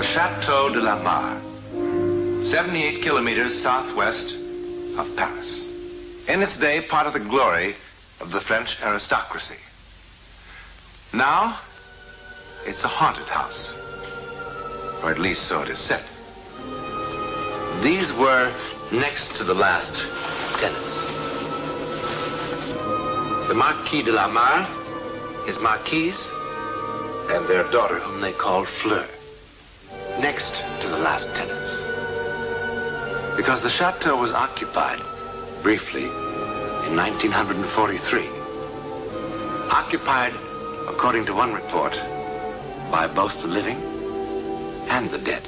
Chateau de la Mare, 78 kilometers southwest of Paris. In its day, part of the glory of the French aristocracy. Now, it's a haunted house, or at least so it is said. These were next to the last tenants. The Marquis de la Mare, his marquise, and their daughter, whom they called Fleur. Next to the last tenants. Because the chateau was occupied, briefly, in 1943. Occupied, according to one report, by both the living and the dead.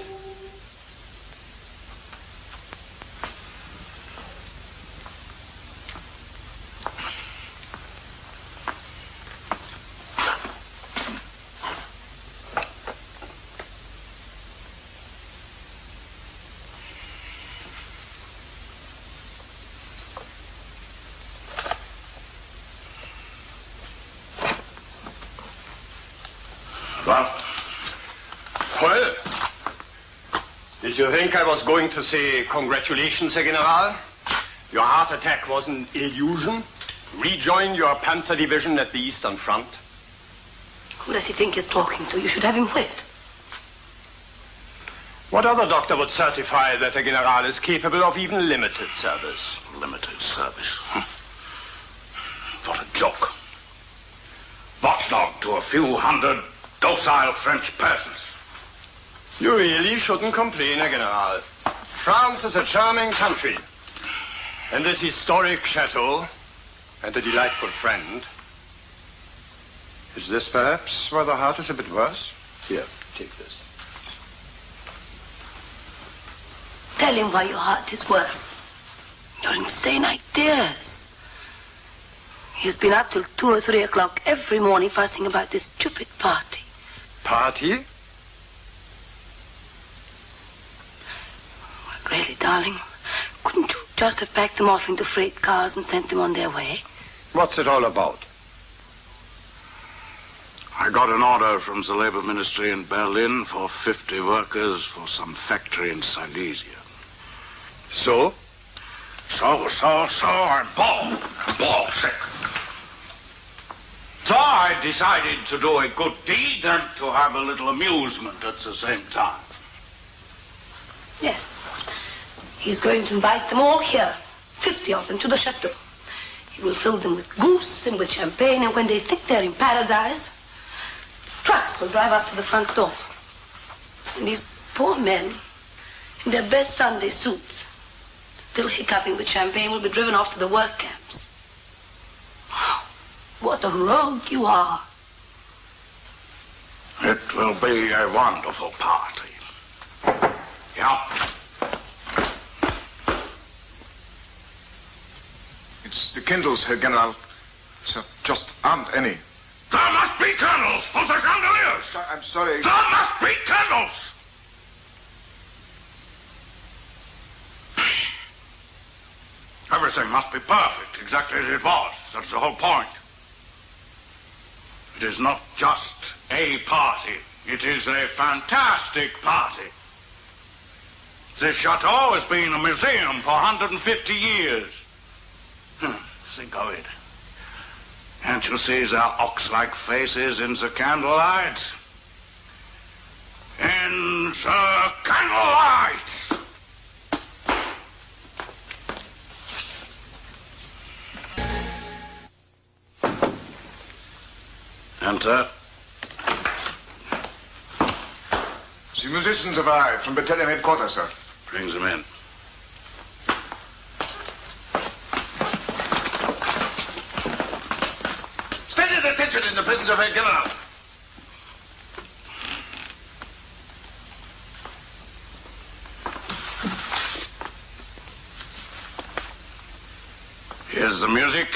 Well, did you think I was going to say congratulations, Herr General? Your heart attack was an illusion. Rejoin your Panzer Division at the Eastern Front. Who does he think he's talking to? You should have him whipped. What other doctor would certify that a General is capable of even limited service? Limited service? What a joke. Watchdog to a few hundred docile French peasants. You really shouldn't complain, General. France is a charming country. And this historic chateau, and a delightful friend. Is this perhaps why the heart is a bit worse? Here, take this. Tell him why your heart is worse. Your insane ideas. He's been up till 2 or 3 o'clock every morning fussing about this stupid party. Party? Really, darling, couldn't you just have packed them off into freight cars and sent them on their way? What's it all about? I got an order from the Labor Ministry in Berlin for 50 workers for some factory in Silesia. So? So, I'm ball sick. So I decided to do a good deed and to have a little amusement at the same time. Yes. He's going to invite them all here, 50 of them, to the chateau. He will fill them with goose and with champagne, and when they think they're in paradise, trucks will drive up to the front door. And these poor men, in their best Sunday suits, still hiccuping with champagne, will be driven off to the work camps. Oh, what a rogue you are. It will be a wonderful party. Yeah. It's the candles, Herr General. There just aren't any. There must be candles for the chandeliers. I'm sorry. There must be candles. Everything must be perfect, exactly as it was. That's the whole point. It is not just a party. It is a fantastic party. This chateau has been a museum for 150 years. Think of it. Can't you see their ox-like faces in the candlelight? In the candlelight! Enter. The musicians have arrived from battalion headquarters, sir. Bring them in. Steady the attention in the presence of a general. Here's the music.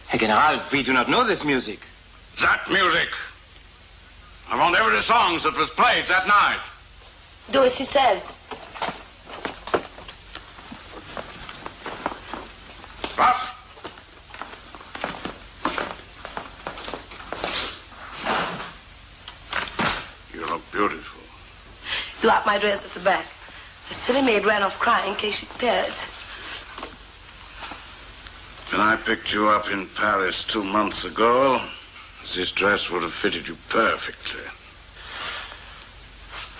Herr General, we do not know this music. That music. I want every song that was played that night. Do as he says. Ruff. How beautiful. You up my dress at the back. The silly maid ran off crying in case she'd tear it. When I picked you up in Paris 2 months ago, this dress would have fitted you perfectly.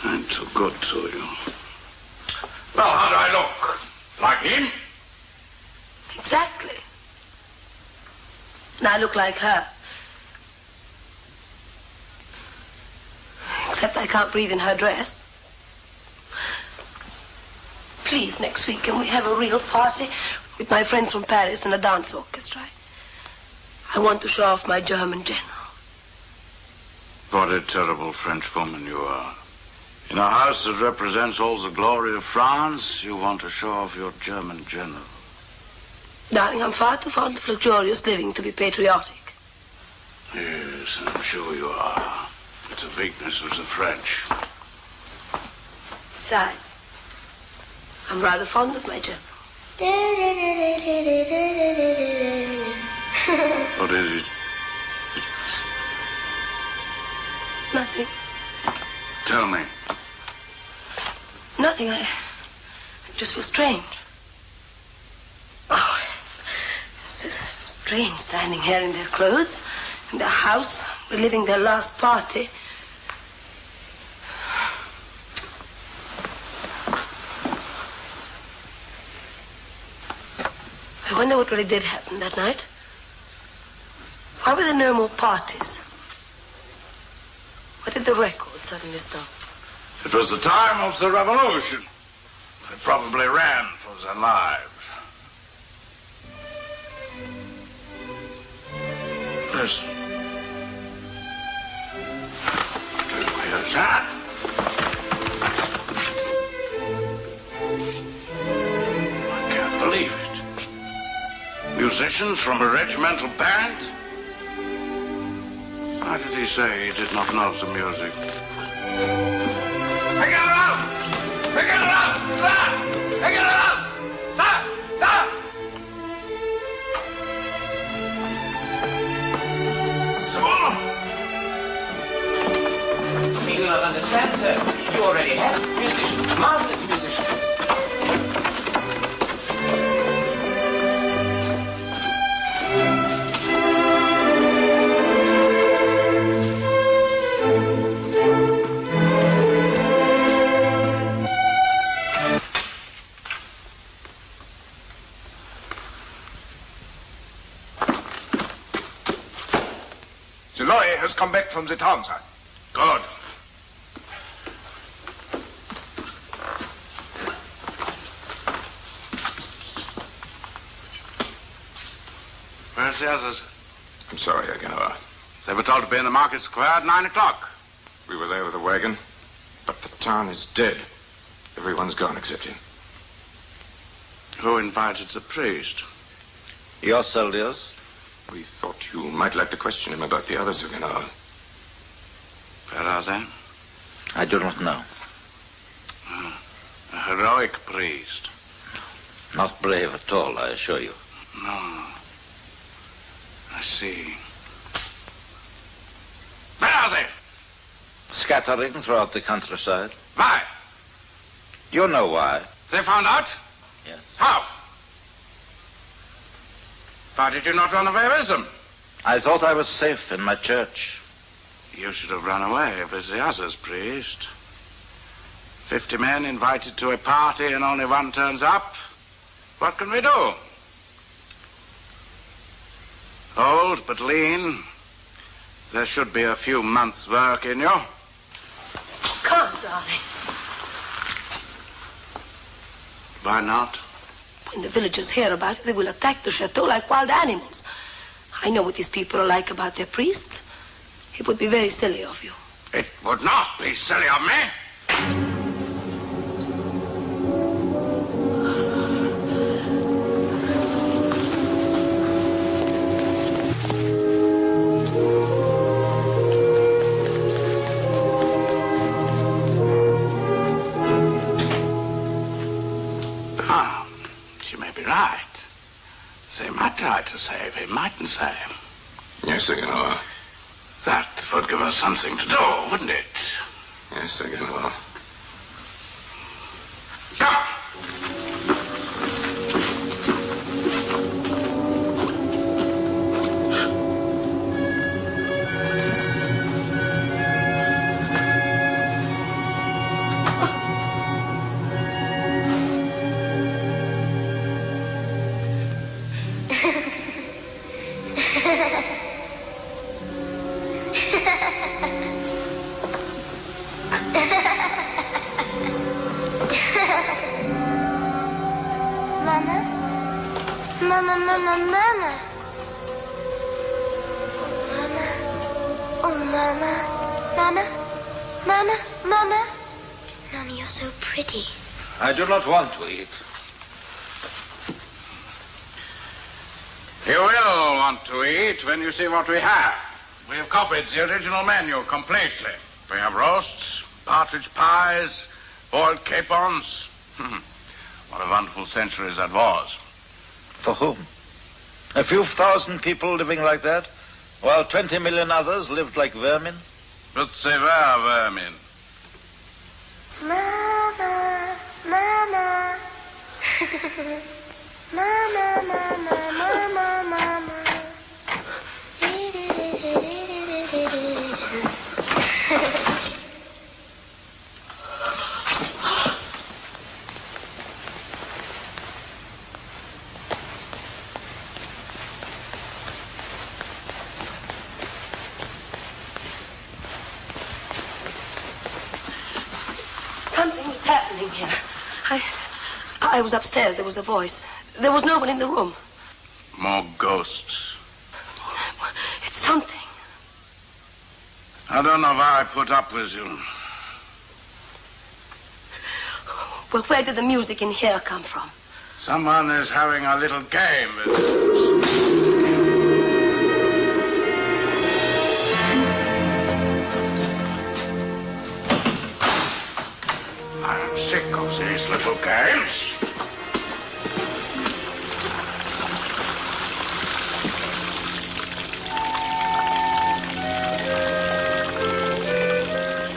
I'm too good to you. Well, how do I look? Like him? Exactly. And I look like her. Except I can't breathe in her dress. Please, next week, can we have a real party with my friends from Paris and a dance orchestra? I want to show off my German general. What a terrible French woman you are. In a house that represents all the glory of France, you want to show off your German general. Darling, I'm far too fond of luxurious living to be patriotic. Yes, I'm sure you are. It's a weakness of the French. Besides, I'm rather fond of my general. What is it? Nothing. Tell me. Nothing. I just feel strange. Oh, it's just strange standing here in their clothes, in their house, reliving their last party. I wonder what really did happen that night. Why were there no more parties? Why did the record suddenly stop? It was the time of the revolution. They probably ran for their lives. Listen. Do you hear that? I can't believe it. Musicians from a regimental band? Why did he say he did not know the music? Pick it up! Pick it up! Sir! Pick it up! Sir! Sir! Soule! We do not understand, sir. You already have musicians, marvelous musicians. The lawyer has come back from the town, sir. Good. Where's the others? I'm sorry, General. They were told to be in the market square at 9 o'clock. We were there with a wagon, but the town is dead. Everyone's gone except him. Who invited the priest? Your soldiers? We thought you might like to question him about the others, General. Where are they? I do not know. A heroic priest. Not brave at all, I assure you. No. I see. Where are they? Scattering throughout the countryside. Why? You know why. They found out? Yes. How? Why did you not run away with them? I thought I was safe in my church. You should have run away with the others, priest. 50 men invited to a party and only one turns up. What can we do? Old but lean. There should be a few months' work in you. Come, darling. Why not? When the villagers hear about it, they will attack the chateau like wild animals. I know what these people are like about their priests. It would be very silly of you. It would not be silly of me. They might try to save him, mightn't they? Yes, General. That would give us something to do, wouldn't it? Yes, I get it all. Come! Mama. Oh, Mama. Mama, you're so pretty. I do not want to eat. You will want to eat when you see what we have. We have copied the original menu completely. We have roasts, partridge pies, boiled capons. What a wonderful century that was. For whom? A few thousand people living like that, while 20 million others lived like vermin? But they were vermin. Mama. Mama. Something is happening here. I was upstairs. There was a voice. There was no one in the room. More ghosts. It's something. I don't know why I put up with you. Well, where did the music in here come from? Someone is having a little game with us. I am sick of these little games.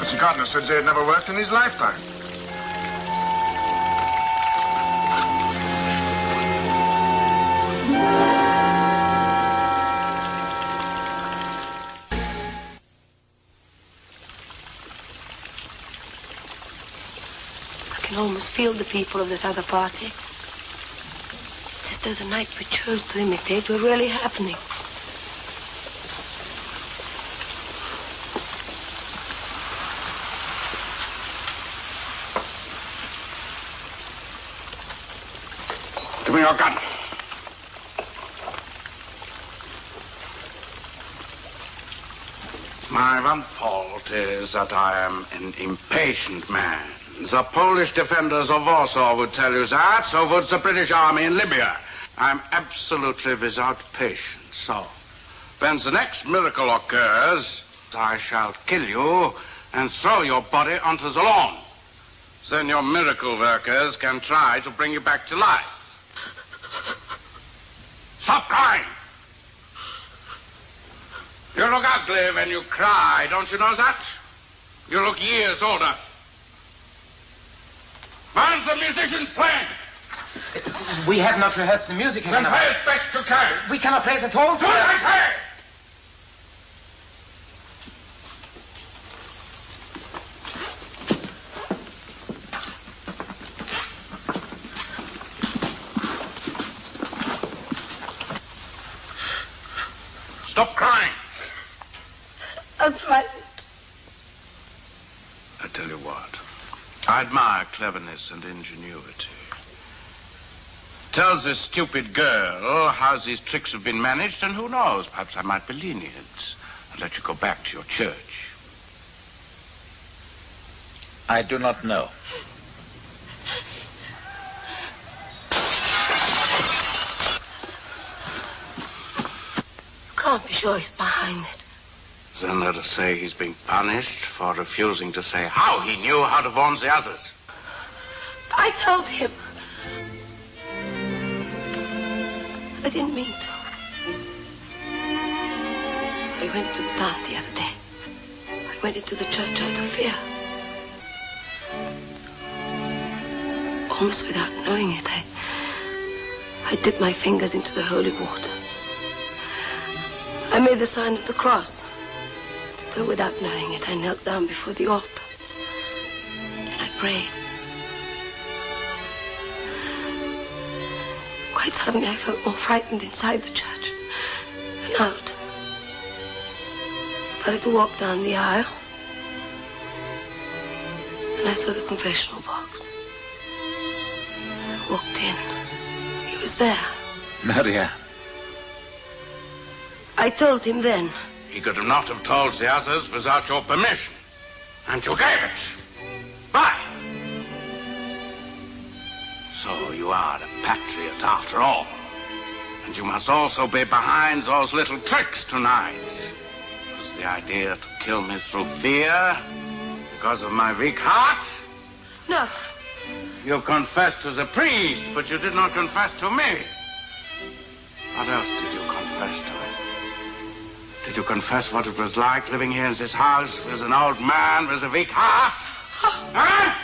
Mr. Gardner said they had never worked in his lifetime. I can almost feel the people of that other party. It's as though the night we chose to imitate were really happening. Give me your gun. My one fault is that I am an impatient man. The Polish defenders of Warsaw would tell you that, so would the British army in Libya. I'm absolutely without patience. So, when the next miracle occurs, I shall kill you and throw your body onto the lawn. Then your miracle workers can try to bring you back to life. Stop crying! You look ugly when you cry, don't you know that? You look years older. When's the musicians playing? We have not rehearsed the music, Then play as best you can. We cannot play it at all, Do sir. what I say! Stop crying. I'm frightened. I tell you what. I admire cleverness and ingenuity. Tell this stupid girl how these tricks have been managed, and who knows, perhaps I might be lenient and let you go back to your church. I do not know. You can't be sure he's behind it. Then let us say he's being punished for refusing to say how he knew how to warn the others. I told him. I didn't mean to. I went to the town the other day. I went into the church out of fear. almost without knowing it, I dipped my fingers into the holy water. I made the sign of the cross. Still without knowing it, I knelt down before the altar. And I prayed. Quite suddenly, I felt more frightened inside the church than out. I started to walk down the aisle. And I saw the confessional box. I walked in. He was there. Marianne. I told him then. He could not have told the others without your permission. And you gave it. Why? So you are a patriot after all. And you must also be behind those little tricks tonight. Was the idea to kill me through fear? Because of my weak heart? No. You confessed to the priest, but you did not confess to me. What else did you confess to him? Did you confess what it was like living here in this house with an old man with a weak heart? Huh?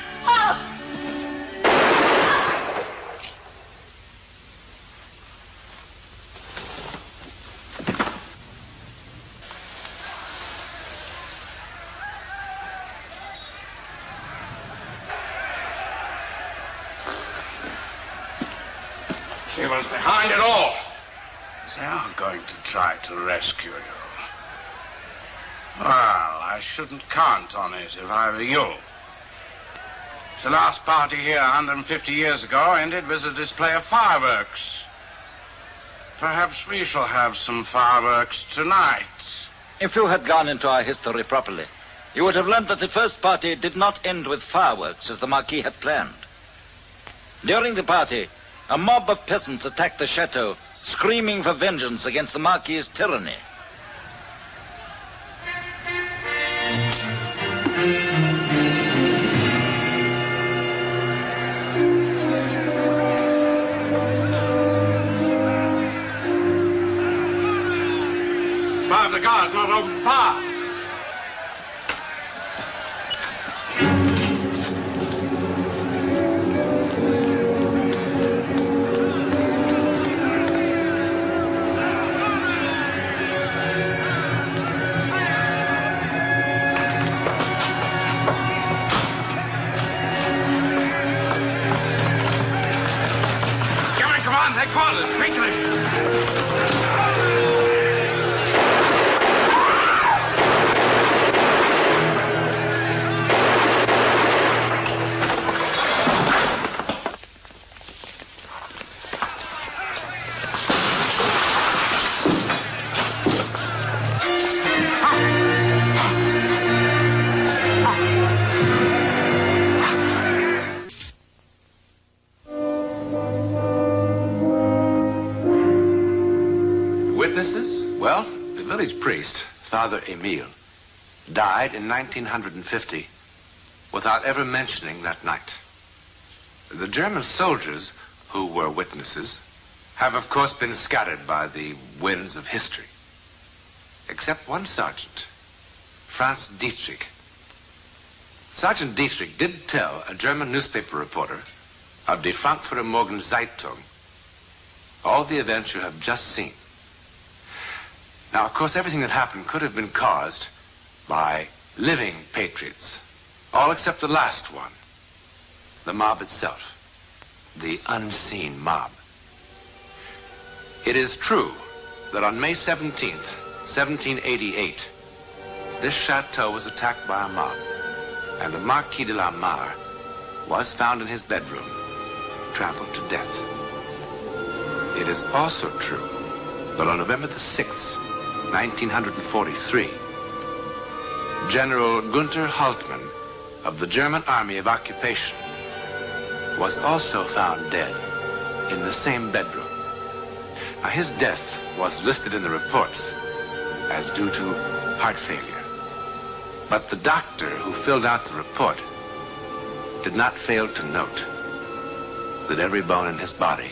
She was behind it all. They are going to try to rescue you. Well, I shouldn't count on it if I were you. The last party here 150 years ago ended with a display of fireworks. Perhaps we shall have some fireworks tonight. If you had gone into our history properly, you would have learned that the first party did not end with fireworks as the Marquis had planned. During the party, a mob of peasants attacked the chateau, screaming for vengeance against the Marquis's tyranny. Five, the guards not open fire. Quarters, quickly! Well, the village priest, Father Emile, died in 1950 without ever mentioning that night. The German soldiers who were witnesses have, of course, been scattered by the winds of history. Except one sergeant, Franz Dietrich. Sergeant Dietrich did tell a German newspaper reporter of Die Frankfurter Morgenzeitung all the events you have just seen. Now, of course, everything that happened could have been caused by living patriots, all except the last one, the mob itself, the unseen mob. It is true that on May 17th, 1788, this chateau was attacked by a mob, and the Marquis de la Mare was found in his bedroom, trampled to death. It is also true that on November the 6th, 1943, General Gunther Hauptmann of the German Army of Occupation was also found dead in the same bedroom. Now, his death was listed in the reports as due to heart failure. But the doctor who filled out the report did not fail to note that every bone in his body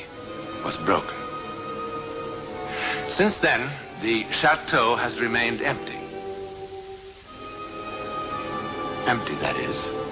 was broken. Since then, the chateau has remained empty. Empty, that is,